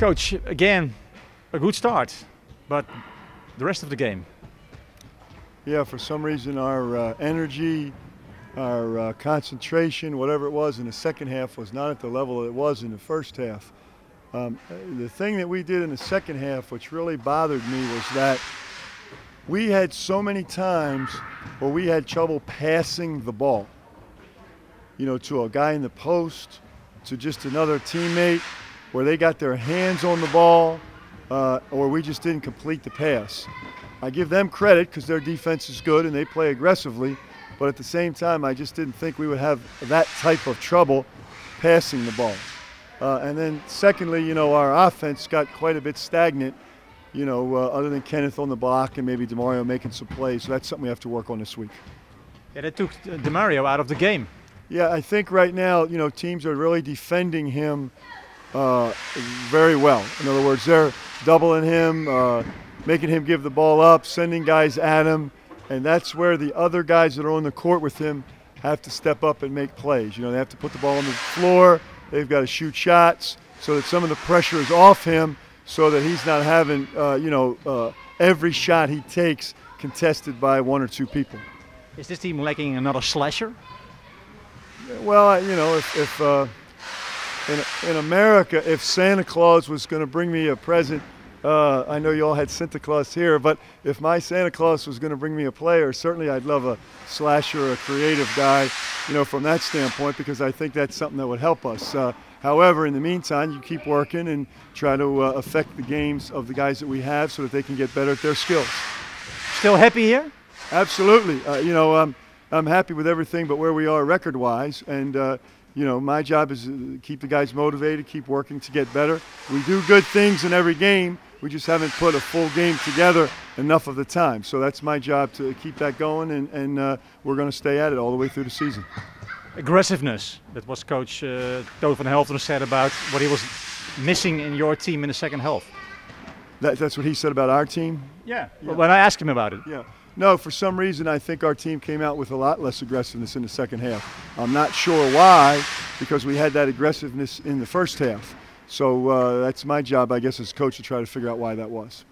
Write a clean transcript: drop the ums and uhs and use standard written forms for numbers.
Coach, again, a good start, but the rest of the game? Yeah, for some reason our energy, our concentration, whatever it was in the second half was not at the level it was in the first half. The thing that we did in the second half, which really bothered me, was that we had so many times where we had trouble passing the ball, you know, to a guy in the post, to just another teammate, where they got their hands on the ball, or we just didn't complete the pass. I give them credit because their defense is good and they play aggressively, but at the same time, I just didn't think we would have that type of trouble passing the ball. And then secondly, you know, our offense got quite a bit stagnant, you know, other than Kenneth on the block and maybe DeMario making some plays. So that's something we have to work on this week. Yeah, they took DeMario out of the game. Yeah, I think right now, you know, teams are really defending him very well. In other words, they're doubling him, making him give the ball up, sending guys at him, and that's where the other guys that are on the court with him have to step up and make plays. You know, they have to put the ball on the floor, they've got to shoot shots so that some of the pressure is off him so that he's not having, every shot he takes contested by one or two people. Is this team lacking another slasher? Well, you know, if in America, if Santa Claus was going to bring me a present, I know you all had Santa Claus here, but if my Santa Claus was going to bring me a player, certainly I'd love a slasher, a creative guy, you know, from that standpoint, because I think that's something that would help us. However, in the meantime, you keep working and try to affect the games of the guys that we have so that they can get better at their skills. Still happy here? Absolutely. You know, I'm happy with everything but where we are record-wise, and you know, my job is to keep the guys motivated, keep working to get better. We do good things in every game. We just haven't put a full game together enough of the time. So that's my job to keep that going, and we're going to stay at it all the way through the season. Aggressiveness. That was Coach Toon van Helfteren said about what he was missing in your team in the second half. That's what he said about our team? Yeah. When I asked him about it. Yeah. No, for some reason I think our team came out with a lot less aggressiveness in the second half. I'm not sure why, because we had that aggressiveness in the first half. So that's my job, I guess, as coach, to try to figure out why that was.